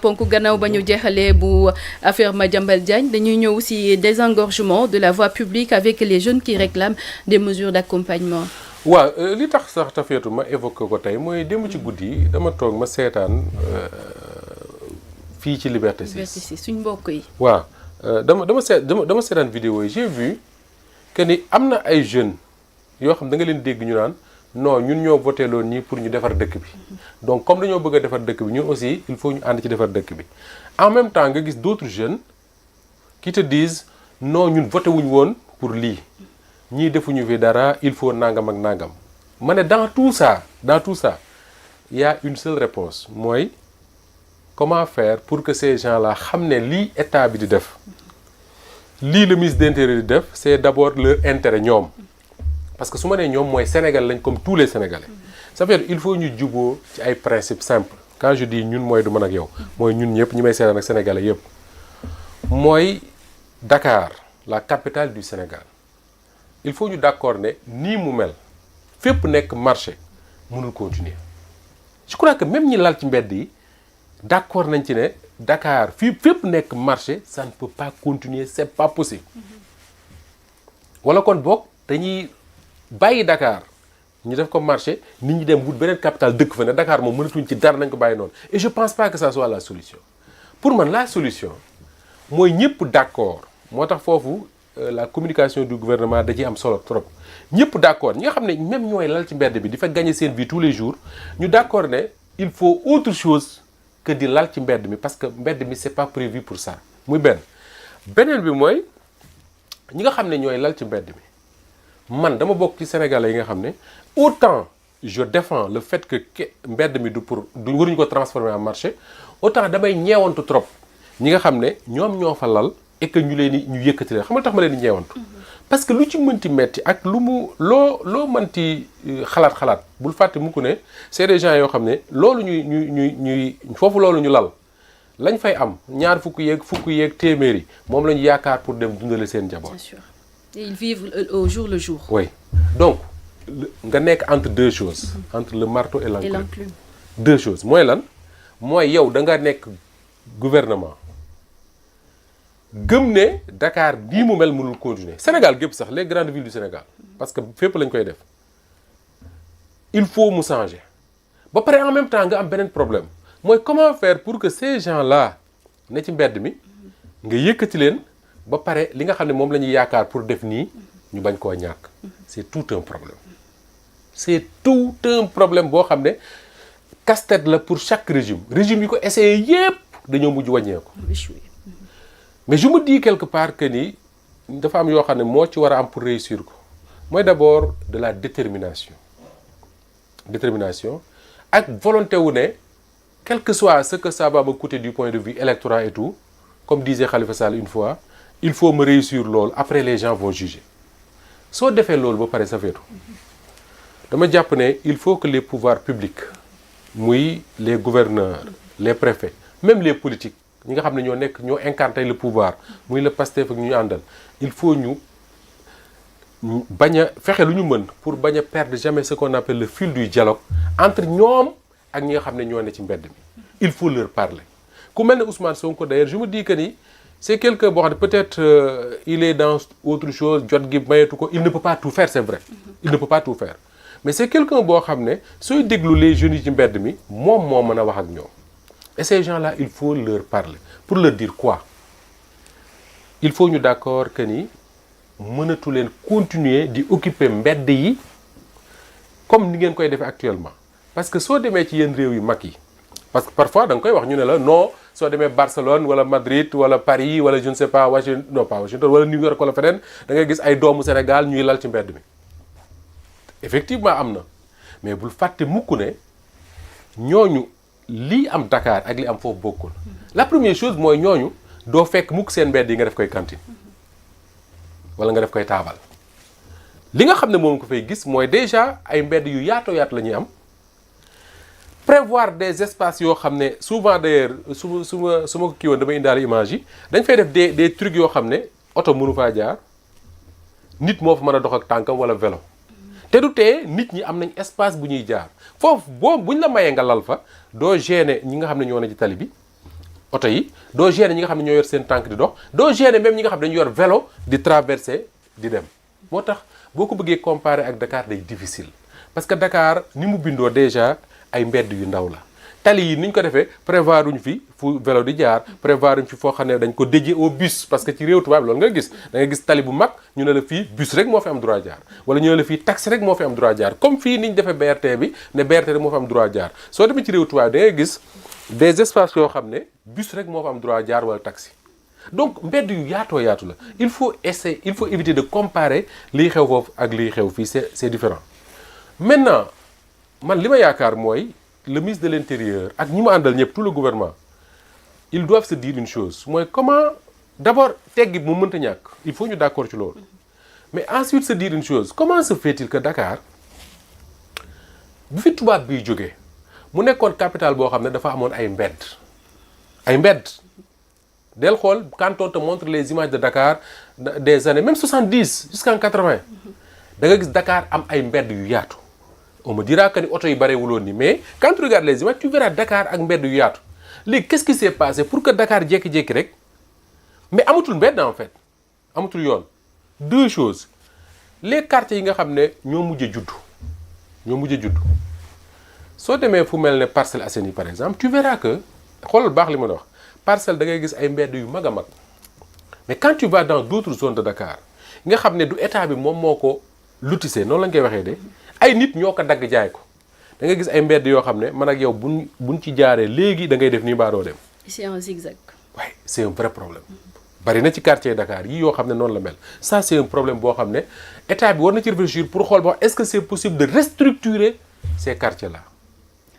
ponk gannaaw ba ñu jeexalee bu affaire Madiambal Diagne dañuy ñëw ci désengorgement de la voie publique avec les jeunes qui réclament des mesures d'accompagnement. waaw li tax sax Tafeetu ma évoqué ko tey mooy démb ci guddi yi dama toog ma seetaan fii ci Liberté 6 suñ mbokk yi. waaw dama seetaan vidéo yi j'ai vu que ni am na ay jeunes yoo xam da nga leen dégg ñu naan non ñun ñoo voté loon nii pour ñu defar dëkk bi donc comme dañoo bëgg a defar dëkk bi ñun aussi il faut ñu ànd ci defar dëkk bi en même temps nga gis d'autres jeunes qui te disent non ñun voté wuñ woon pour lii ñii defuñu fi dara il faut nangam ak nangam ma ne dans tout ça il y a une seule réponse mooy comment faire pour que ces gens-là xam ne lii état bi di def lii le ministre de l'Intérieur di def c'est d'abord leur intérêt ñoom. parce que su ma nee ñoom mooy Sénégal lañ comme tous les Sénégalais ça veut dire il faut ñu juboo ci ay principes simples quand je dis ñun mooy du man ak yow mooy ñun ñëpp ñi may seetaan ak Sénégalais yëpp mooy Dakar la capitale du Sénégal il faut ñu d'accord ne nii mu mel fépp nekk marché mënul continuer je crois que même ñi lal ci mbedd yi d'accord nañ ci ne Dakar fii fépp nekk marché ça ne peut pas continuer c'est pas possible wala kon boog dañuy bàyyi Dakar ñu def ko marché nit ñi dem wut beneen capitale dëkk fa ne Dakar moom mënatuñ ci dara nañ ko bàyyi noonu et je pense pas que ça soit la solution pour man la solution mooy ñëpp d'accord moo tax foofu la communication du gouvernement da ciy am solo trop ñëpp d'accord ñi nga xam ne même ñooy lal ci mbedd bi di fa gagner seen vie tous les jours ñu d'accord ne il faut autre chose que di lal ci mbedd mi parce que mbedd mi c'est pas prévu pour ça muy beneen bi mooy ñi nga xam ne ñooy lal ci mbedd mi man dama bokk ci Sénégalais yi nga xam ne autant je défends le fait que mbedd mi du waruñu ko transformer en marché autant damay ñeewantu trop ñi nga xam ne ñoom ñoo fa lal et que ñu yëkkati leen xam nga tax ma leen di ñeewantu parce que lu ci mënti metti ak lu mu loo mënti xalaat bul fàtte mukk ne c'est des gens yoo xam ne loolu ñuy foofu loolu ñu lal lañ fay am ñaar fukk yeeg téeméeri moom la ñu yaakaar pour dem dundale seen njaboot. Bien sûr. Et ils vivent au jour le jour. Oui donc nga nekk entre deux choses. Entre le marteau et l'enclume. Deux choses mooy lan mooy yow da nga nekk gouvernement gëm ne Dakar bii mu mel mënul continuer Sénégal gépp sax les grandes villes du Sénégal parce que fépp lañ koy def il faut mu changer ba pare en même temps nga am beneen problème mooy comment faire pour que ces gens-là ne ci mbedd mi nga yëkkati leen. ba pare li nga xam ne moom la ñuy yaakaar pour def nii ñu bañ koo ñàkk c'est tout un problème boo xam ne casse-tête la pour chaque régime yi ko essayé yépp dañoo mujj wàññeeku mais je me dis quelque part que ni dafa am yoo xam ne moo ci war a am pour réussir ko mooy d'abord de la détermination ak volonté wu ne quel que soit ce que ça va me coûter du point de vue électoral et tout comme disait Khalifa Sall une fois il faut me réussir loolu après les gens vont juger soo defee loolu ba pare sa feetu dama jàpp ne il faut que les pouvoirs publics muy les gouverneurs les préfets même les politiques ñi nga xam ne ñoo incarné le pouvoir muy le Pastef ak ñu àndal il faut ñu bañ a fexe lu ñu mën pour bañ a perdre jamais ce qu'on appelle le fil du dialogue entre ñoom ak ñi nga xam ne ñoo ne ci mbedd mi il faut leur parler ku mel ne Ousmane Sonko d'ailleurs je me dis que ni c'est quelqu'un boo xam ne peut-être il est dans autre chose jot gi mayetu ko il ne peut pas tout faire c'est vrai il ne peut pas tout faire mais c'est quelqu'un boo xam ne sooy déglu les jeunes yi ci mbedd mi moom moo mën a wax ak ñoom et ces gens-là il faut leur parler pour leur dire quoi il faut ñu d'accord que ni mënatu leen continuer di occuper mbedd yi comme ni ngeen koy defee actuellement parce que soo demee ci yenn réew yu mag yi parce que parfois da nga koy wax ñu ne la non soo demee Barcelone wala Madrid wala Paris wala je ne sais pas Washington wala New York wala feneen da ngay gis ay doomu Sénégal ñuy lal ci mbedd mi effectivement am na mais bul fàtte mukk ne ñooñu lii am Dakar ak li am foofu bokkul la première chose mooy ñooñu doo fekk mukk seen mbedd yi nga def koy cantine wala nga def koy taabal li nga xam ne moom ko fay gis mooy déjà ay mbedd yu yaatoo yaatu la ñuy am prévoir des espaces yoo xam ne souvent d'ailleurs su ma ko kii woon damay indaale image yi dañ fay def des trucs yoo xam ne oto mënu faa jaar nit moo fa mën a dox ak tànkam wala vélo te du tee nit ñi am nañ espace bu ñuy jaar foofu boobu buñ la mayee nga lal fa doo gêner ñi nga xam ne ñoo ne ci tali bi oto yi doo gêner ñi nga xam ne ñoo yor seen tànk di dox doo gêner même ñi nga xam ne dañu yor vélo di traverser di dem moo tax boo ko bëggee comparer ak Dakar day difficile parce que Dakar ni mu bindoo déjà ay mbedd yu ndaw la tali yi ni ñu ko defee prévoir uñ fi fu vélo di jaar prévoir uñ fi foo xam ne dañ ko dédié au bus parce que ci réew tubaab loolu nga gis da nga gis tali bu mag ñu ne la fii bus rek moo fi am droit jaar wala ñu ne la fii taxi rek moo fi am droit jaar comme fii ni ñu defee BRT bi ne BRT rek moo fi am droit jaar soo demee ci réew tubaab da ngay gis des espaces yoo xam ne bus rek moo fi am droit jaar wala taxi donc mbedd yu yaatoo yaatu la il faut éviter de comparer liy xew foofu ak liy xew fii c'est différent maintenant man li ma yaakaar mooy le ministre de l'Intérieur ak ñi mu àndal ñëpp tout le gouvernement ils doivent se dire une chose mooy comment d'abord teggi mu mënta ñàkk il faut ñu d'accord ci loolu mais ensuite se dire une chose comment se fait-il que Dakar bu fi tubaab biy jógee mu nekkoon capitale boo xam ne dafa amoon ay mbedd del xool quand on te montre les images de Dakar des années même 70 jusqu'en 80 da nga gis Dakar am ay mbedd yu yaatu on me dira que ni oto yi barewuloon ni mais quand tu regardes les images tu verras Dakar ak mbedd yu yaatu léegi qu'est-ce qui s'est passé pour que Dakar jékki-jékki rek mais amatul mbedd en fait amatul yoon deux choses les quartiers yi nga xam ne ñoo mujj a juddu soo demee fu mel ne Parcelles Assainies par exemple tu verras que xoolal baax li ma la wax Parcelles da ngay gis ay mbedd yu mag a mag mais quand tu vas dans d'autres zones de Dakar nga xam ne du état bi moom moo ko lotissé noonu lañ koy waxee de ay nit ñoo ko dagg jaay ko da ngay gis ay mbedd yoo xam ne man ak yow buñ ci jaaree léegi da ngay def nii mbaa doo dem. c'est un zigzag. waaye c'est un vrai problème. bari na ci quartier Dakar yi yoo xam ne noonu la mel ça c'est un problème boo xam ne état bi war na ci réfléchir pour xool ba est-ce que c'est possible de restructurer ces quartiers là.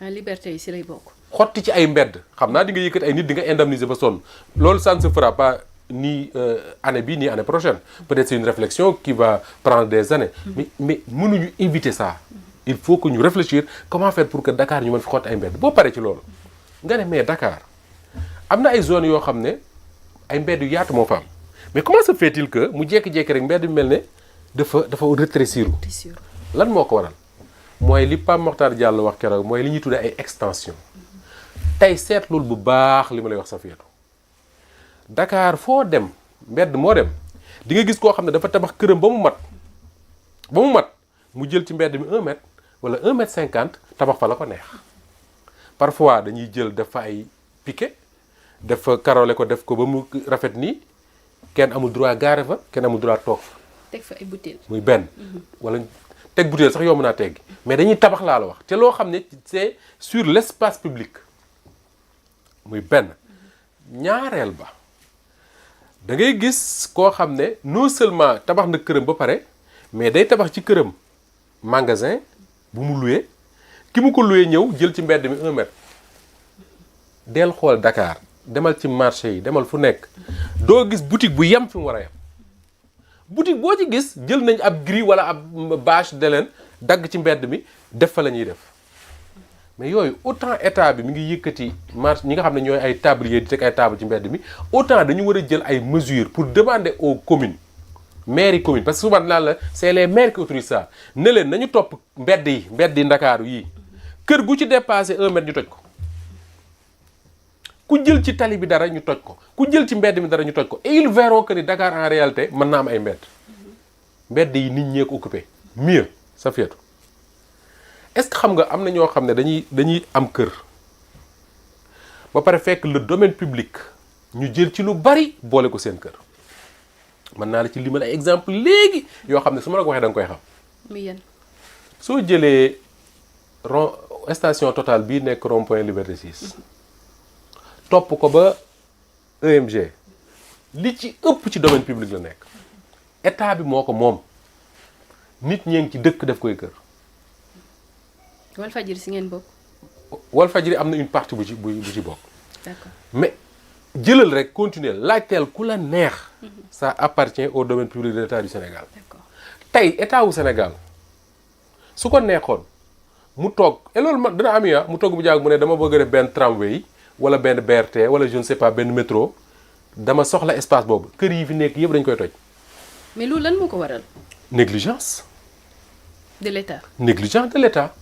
en liberté yi si lay bokk. xotti ci ay mbedd xam naa di nga yëkkat ay nit di nga indemniser ba sonn loolu ça ne se fera pas ni année bii ni année prochaine peut-être c'est une réflexion qui va prendre des années mais mënuñu éviter ça il faut que ñu réfléchir comment faire pour que Dakar ñu mën fi xotti ay mbedd boo paree ci loolu nga ne mais Dakar am na ay zones yoo xam ne ay mbedd yu yaatu moo fa am mais comment se fait-il que mu jékki-jékki rek mbedd bi mel ne dafa rétrécir lan moo ko waral mooy li Pape Mokhtar Diallo wax keroog mooy li ñuy tuddee ay extension tey seetlul bu baax li ma lay wax Safiatou Dakar foo dem mbedd moo dem di nga gis koo xam ne dafa tabax këram ba mu mat mu jël ci mbedd mi 1 mètre wala 1 mètre 50 tabax fa la ko neex parfois dañuy jël def fa ay piquet def fa karole ko def ko ba mu rafet nii kenn amul droit gaare fa kenn amul droit toog fa. teg fa ay bouteilles. muy benn wala teg bouteille sax yomb naa teggi mais dañuy tabax laa la wax te loo xam ne c'est sur l'espace public muy benn ñaareel ba da ngay gis koo xam ne non seulement tabax na këram ba pare mais day tabax ci këram magasin bu mu loué ki mu ko loué ñëw jël ci mbedd mi 1 mètre del xool Dakar demal ci marché yi demal fu nekk doo gis boutique bu yem fi mu war a yem boutique boo ci gis jël nañ ab grille wala ab bâche de leen dagg ci mbedd mi def fa la ñuy def mais yooyu autant état bi mi ngi yëkkati marché ñi nga xam ne ñooy ay tablier di teg ay table ci mbedd mi autant dañu war a jël ay mesures pour demander aux communes maires yi communes parce que souvent naan la c'est les maires qui autorisent ça ne leen nañu topp mbedd yi Ndakaaru yii kër gu ci dépassé 1 mètre ñu toj ko ku jël ci tali bi dara ñu toj ko ku jël ci mbedd mi dara ñu toj ko et ils verront que ni Dakar en réalité mën naa am ay mbedd yi nit ñee ko occupé mieux Safiatou est-ce que xam nga am na ñoo xam ne dañuy am kër ba pare fekk le domaine public ñu jël ci lu bari boole ko seen kër mën naa la ci limal ay exemple léegi yoo xam ne su ma la ko waxee da nga koy xam. muy yan. soo jëlee station Total bii nekk rond-point Liberté 6 topp ko ba EMG li ci ëpp ci domaine public la nekk état bi moo ko moom nit ñee ngi ci dëkk def koy kër. Walfadjri si ngeen bokk. Walfadjri am na une partie bu ci bokk. D'accord. mais jëlal rek continuer laajteel ku la neex. ça appartient au domaine public de l'État du Sénégal. D'accord. tey état wu Sénégal su ko neexoon mu toog et loolu dina am mu toog bu jàgg mu ne dama bëgg a def benn tramway wala benn BRT wala je ne sais pas benn métro dama soxla espace boobu kër yi fi nekk yëpp dañ koy toj. mais loolu lan moo ko waral. négligence. de l'État. négligence de l'État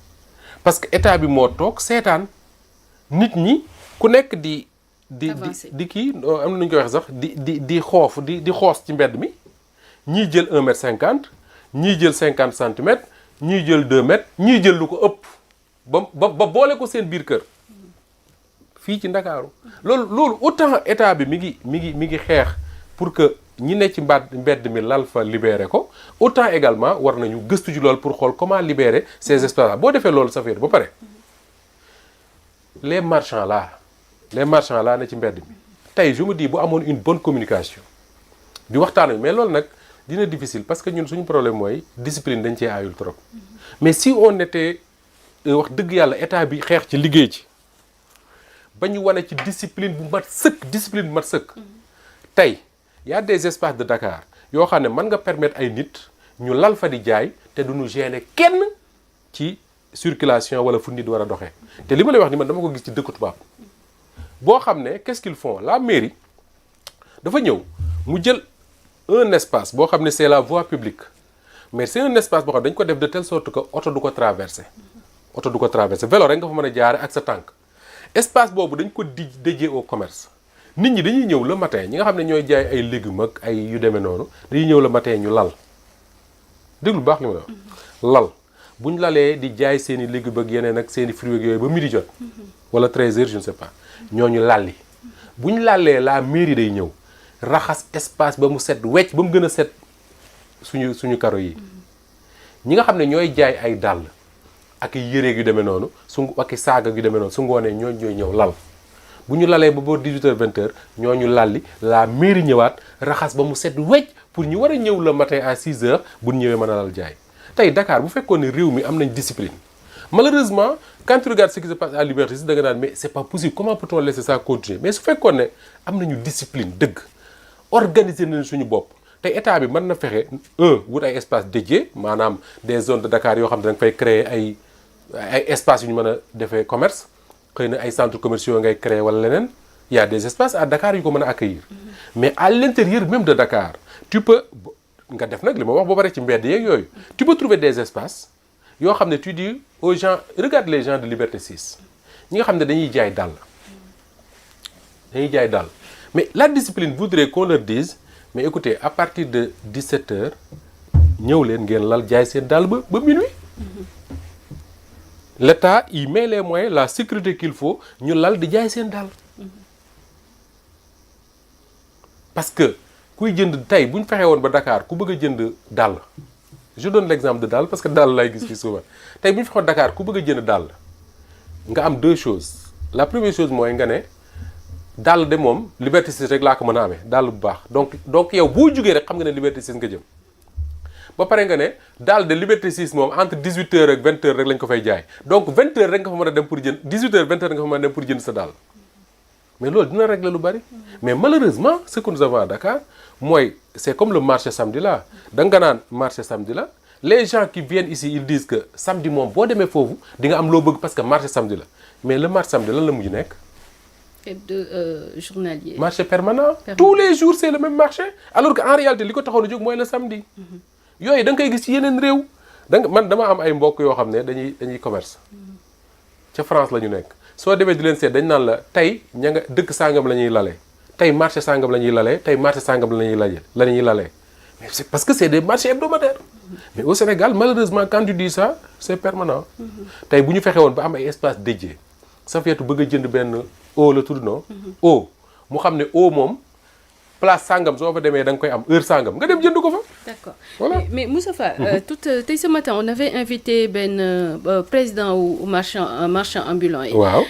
parce que état bi moo toog seetaan nit ñi ku nekk di di kii am na nu ñu koy wax sax di xoof di xoos ci mbedd mi ñii jël 1 m 50 ñii jël 50 centimètres ñii jël 2 mètres ñii jël lu ko ëpp ba boole ko seen biir kër fii ci Ndakaaru loolu autant état bi mi ngi xeex pour que ñi ne ci mbedd mi lal fa libérer ko autant également war nañu gëstu ci loolu pour xool comment libérer ces espaces là boo defee loolu sa ba pare les marchands là ne ci mbedd mi tey je me dis bu amoon une bonne communication di waxtaan mais loolu nag dina difficile parce que ñun suñu problème mooy discipline dañ cee aayul trop mais si on était wax dëgg yàlla état bi xeex ci liggéey ci ba ñu wane ci discipline bu mat sëkk tey y a des espaces de Dakar yoo xam ne mën nga permettre ay nit ñu lal fa di jaay te duñu gêner kenn ci circulation wala fu nit war a doxee te li ma lay wax ni man dama ko gis ci dëkk tubaab boo xam ne qu'est-ce qu'ils font la mairie dafa ñëw mu jël un espace boo xam ne c'est la voie publique mais c'est un espace boo xam ne dañ ko def de telle sorte que oto du ko traverser vélo rek nga fa mën a jaare ak sa tànk espace boobu dañ ko dédié au commerce nit ñi dañuy ñëw le matin ñi nga xam ne ñooy jaay ay légumes ak ay yu demee noonu dañuy ñëw le matin ñu lal déglu baax li ma la wax lal bu ñu lalee di jaay seen i légumes ak yeneen ak seen i fruits ak yooyu ba midi jot wala 13h je ne sais pas ñooñu lalli bu ñu lalee la mairie day ñëw raxas espace ba mu set wecc ba mu gën a set suñu karo yi ñi nga xam ne ñooy jaay ay dàll ak yére yu demee noonu ak saaga yu demee noonu su ngoonee ñooy ñëw lal bu ñu lalee ba boor 18h 20h ñooñu lalli la mairie ñëwaat raxas ba mu set wecc pour ñu war a ñëw le matin à 6h bu ñu ñëwee mën a lal jaay tey Dakar bu fekkoon ne réew mi am nañ discipline malheureusement quand tu regardes ce qui se passe à Liberté 6 da nga naan mais c'est pas possible comment peut-on laisser ça continuer mais su fekkoon ne am nañu discipline dëgg organiser nañu suñu bopp tey état bi mën na fexe wut ay espace dédié maanaam des zones de Dakar yoo xam ne da nga fay créer ay espaces yu ñu mën a defee commerce xëy na ay centres commerciaux ngay créer wala leneen il y a des espaces à Dakar yu ko mën a accueillir mais à l'intérieur même de Dakar tu peux nga def nag li ma wax ba pare ci mbedd yeeg yooyu tu peux trouver des espaces yoo xam ne tu dis aux gens regarde les gens de Liberté 6 ñi nga xam ne dañuy jaay dàll mais la discipline voudrait qu'on leur dise mais écoutez à partir de 17h ñëw leen ngeen lal jaay seen dàll ba minuit l'État y met les moyens la sécurité qu'il faut ñu lal di jaay seen dàll parce que kuy jënd tey bu ñu fexee woon ba Dakar ku bëgg a jënd dàll je donne l'exemple de dàll parce que dàll lay gis fii souvent tey bu ñu fexoon Dakar ku bëgg a jënd dàll nga am deux choses la première chose mooy nga ne dàll de moom Liberté 6 rek laa ko mën a amee dàll bu baax donc yow boo jugee rek xam nga ne Liberté 6 nga jëm ba pare nga ne dàll de Liberté 6 moom entre 18h ak 20h rek lañ ko fay jaay donc 20h rek nga fa mën a dem pour jënd 18h 20h nga fa mën a dem pour jënd sa dàll mais loolu dina régler lu bari mais malheureusement ce que nous avons à Dakar mooy c'est comme le marché samedi là da nga naan marché samedi la les gens qui viennent ici ils disent que samedi moom boo demee foofu di nga am loo bëgg parce que marché samedi la mais le marché samedi lan la mujj nekk. journalier. marché permanent. tous les jours c'est le même marché alors que en réalité li ko taxoon a jóg mooy le samedi. yooyu da nga koy gis ci yeneen réew. man dama am ay mbokk yoo xam ne dañuy commerce. ca France la ñu nekk soo demee di leen seet dañ naan la tey ña nga dëkk sangam la ñuy lalee tey marché sangam la ñuy lalee tey marché sangam la ñuy lalee mais c'est parce que c'est des marchés hebdomadaires. mais au Sénégal malheureusement quand tu dis ça c'est permanent. tey bu ñu fexe woon ba am ay espace dédié sa feetu bëgg a jënd benn eau la tudd non. eau mu xam ne eau moom place sangam soo fa demee da nga koy am heure sangam nga dem jënd ko fa. D'accord. Voilà. Mais Moustapha, tey ce matin on avait invité benn président ou marchand ambulant yi. waaw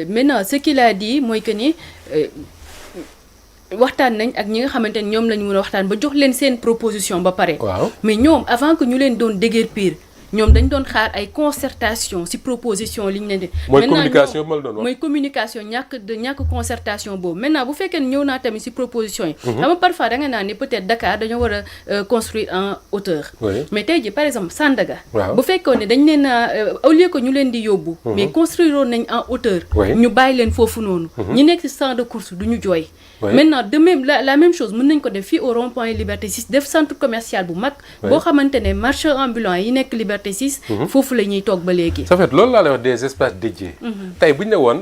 maintenant ce qu'il a dit mooy que ni waxtaan nañ ak ñi nga xamante ni ñoom la ñu mën a waxtaan ba jox leen seen proposition ba pare. waaw mais ñoom avant que ñu leen doon déguerpir ñoom dañ doon xaar ay concertation ci proposition li ñu leen di. mooy communication bi ma la doon wax mooy communication ñàkk concertation boobu maintenant bu fekkee ne ñëw naa tamit ci proposition yi. xam nga parfois da nga naan ni peut-être Dakar dañoo war a construire en hauteur. oui mais tey jii par exemple Sandaga. waaw bu fekkoon ne dañ leen a au lieu que ñu leen di yóbbu. mais construire nañ en hauteur. oui ñu bàyyi leen foofu noonu. ñi nekk ci champ de course du ñu jooy. oui maintenant de même la même chose mën nañ ko def fii au rond-point Liberté 6 def centre commercial bu mag. boo xamante ne marchand ambulant yi nekk Liberté 6. foofu la ñuy toog ba léegi. ça fait loolu laa lay wax des espaces dédiés. tey bu ñu ne woon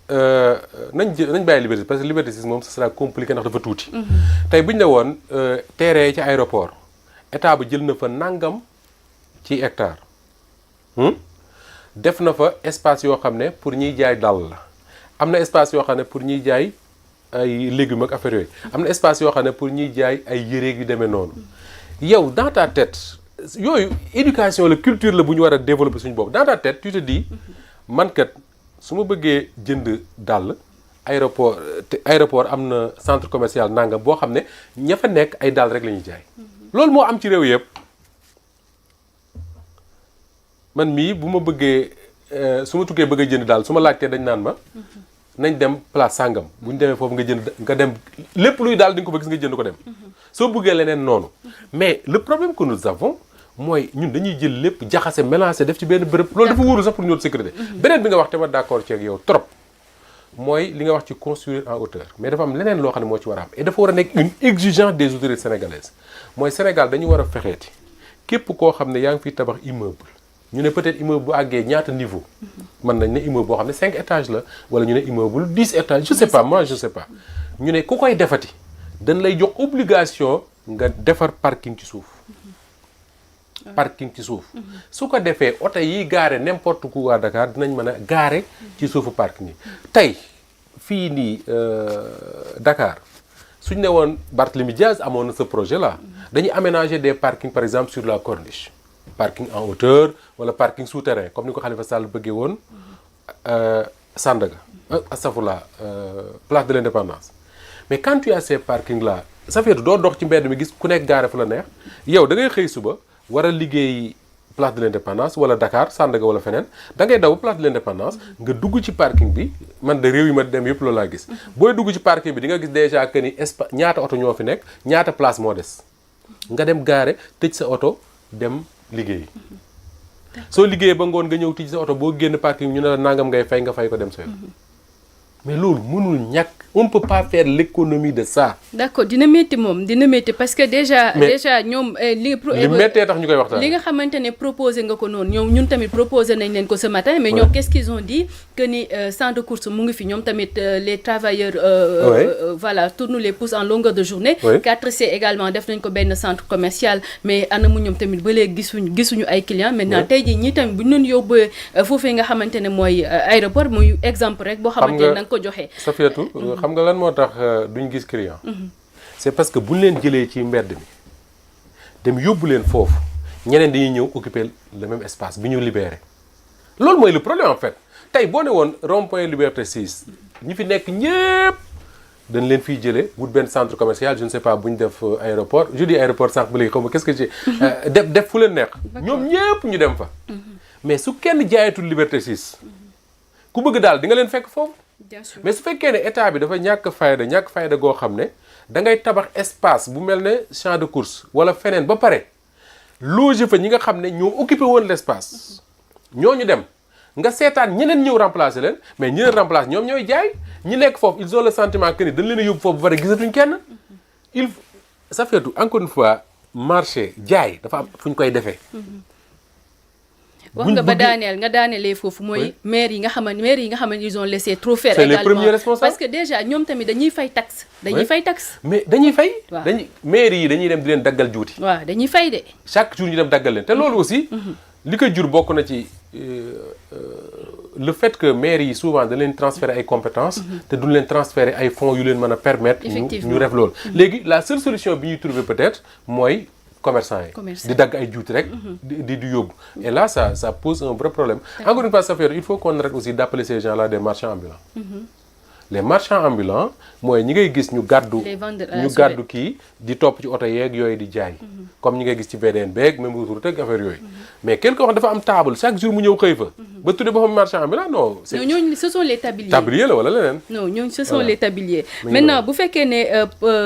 nañ bàyyi Liberté parce que Liberté 6 moom ce sera compliqué ndax dafa tuuti. tey bu ñu ne woon terrain ci aéroport état ba jël na fa nangam ci hectare def na fa espace yoo xam ne pour ñiy jaay dàll la am na espace yoo xam ne pour ñiy jaay ay légumes ak affaire yooyu am na espace yoo xam ne pour ñiy jaay ay yëreeg yu demee noonu yow dans ta tête yooyu éducation la culture la bu ñu war a développer suñu bopp dans ta tête tu te dis man kat su ma bëggee jënd dàll aéroport am na centre commercial nangam boo xam ne ña fa nekk ay dàll rek la ñuy jaay loolu moo am ci réew yëpp man mii bu ma bëggee su ma tukkee bëgg a jënd daal su ma laajtee dañ naan ma nañ dem place sàngam bu ñu demee foofu nga dem lépp luy daal di nga ko fa gis nga jënd ko dem soo bëggee leneen noonu mais le problème que nous avons mooy ñun dañuy jël lépp jaxase mélangé def ci benn bërëb loolu dafa wóorul sax pour ñoom sécurité beneen bi nga wax te ma d'accord ci ak yow trop mooy li nga wax ci construire en hauteur mais dafa am leneen loo xam ne moo ci war a am et dafa war a nekk une exigence des autorités sénégalaises mooy Sénégal dañu war a fexeeti képp koo xam ne yaa ngi fiy tabax immeuble ñu ne peut-être immeuble bu àggee ñaata niveau mën nañ ne immeuble boo xam ne 5 étages la wala ñu ne immeuble 10 étages je sais pas moi je sais pas ñu ne ku koy defati dañ lay jox obligation nga defar parking ci suuf parking ci suuf su ko defee oto yi gaare n'importe où à Dakar dinañ mën a gaare ci suufu parking yi tey fii nii Dakar suñ ne woon Barthélémy Diaz amoon na ce projet là dañuy aménager des parkings par exemple sur la corniche parking en hauteur wala parking souterrain comme ni ko Khalifa Sall bëggee woon Sandaga astafurlah place de l'Indépendance mais quand tu as ces parkings là ça fait doo dox ci mbedd mi gis ku nekk gaare fu la neex yow da ngay xëy suba war a liggéey place de l'Indépendance wala Dakar Sandaga wala feneen da ngay daw place de l'Indépendance nga dugg ci parking bi man de réew yi ma dem yëpp loolu laa gis booy dugg ci parking bi di nga gis déjà que ni ñaata oto ñoo fi nekk ñaata place moo des nga dem gaare tëj sa oto dem liggéey soo liggéeyee ba ngoon nga ñëw tijji sa oto boo génn parking ñu ne la nangam ngay fay nga fay ko dem sa yoon mais loolu mënul ñàkk on peut pas faire l'économie de ça. d'accord dina métti moom dina métti parce que déjà ñoom li méttee tax ñu koy waxtaan li nga xamante ne proposé nga ko noonu ñoom ñun tamit proposé nañ leen ko ce matin mais ñoom qu'est-ce qu'ils ont dit que ni centre de course mu ngi fi ñoom tamit les travailleurs voilà tournent les pouces en longueur de journée 4C également def nañ ko benn centre commercial mais anamu ñoom tamit ba léegi gisuñu ay clients maintenant tey jii ñii tamit bu ñu doon yóbbee foofee nga xamante ne mooy aéroport muy exemple rek boo xamante ne na nga ko joxe Safiatou xam nga lan moo tax duñ gis client c'est parce que buñ leen jëlee ci mbedd mi dem yóbbu leen foofu ñeneen dañuy ñëw occuper le même espace bi ñu libéré loolu mooy le problème en fait tey boo ne woon rond-point Liberté 6 ñi fi nekk ñëpp dañ leen fiy jëlee wut benn centre commercial je ne sais pas bu ñu def aéroport je dis aéroport sànq ba léegi xaw ma qu'est-ce que j'ai def fu leen neex ñoom ñëpp ñu dem fa mais su kenn jaayatul Liberté 6 ku bëgg daal di nga leen fekk foofu mais su fekkee ne état bi dafa ñàkk fayda goo xam ne da ngay tabax espace bu mel ne champ de course wala feneen ba pare loger fa ñi nga xam ne ñoo occupé woon l'espace ñooñu dem nga seetaan ñeneen ñëw remplacer leen mais ñi leen remplacer ñoom ñooy jaay ñi nekk foofu ils ont le sentiment que ni dañ leen a yóbbu foofu ba pare gisatuñ kenn ça fait tout encore une fois marché jaay dafa am fu ñu koy defee wax nga ba nga daanelee foofu mooy maire yi nga xamante ils ont laissé trop faire c'est également les premiers responsables parce que déjà ñoom tamit dañuy fay taxe mais dañuy fay waaw maire yi dañuy dem di leen daggal juuti waaw dañuy fay de chaque jour ñu dem daggal leen te loolu aussi li ko jur bokk na ci le fait que maire yi souvent dañ leen transférer ay compétences te duñ leen transférer ay fonds yu leen mën a permettre ñu def loolu léegi la seule solution bi ñuy trouver peut-être mooy commerçant yi di dagg ay juuti rek di yóbbu et là ça pose un vrai problème encore une fois ça fait il faut qu'on arrête aussi d'appeler ces gens-là des marchands ambulants les marchands ambulants mooy ñi ngay gis ñu gàddu kii di topp ci oto yeeg yooyu di jaay comme ñi ngay gis ci VDN beeg même autoroute ak affaire yooyu mais quelque wax dafa am table chaque jour mu ñëw xëy fa ba tudde boppam marchand ambulant non ñooñu ce sont les tabliers tablier la wala leneen non ñooñu ce sont les tabliers maintenant bu fekkee ne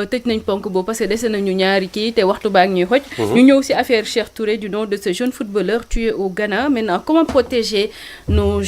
tëj nañ ponk boobu parce que dese nañu ñaari kii te waxtu baa ngi ñuy xoj ñu ñëw ci affaire Cheikh Touré du nom de ce jeune footballeur tué au Ghana maintenant comment protéger nos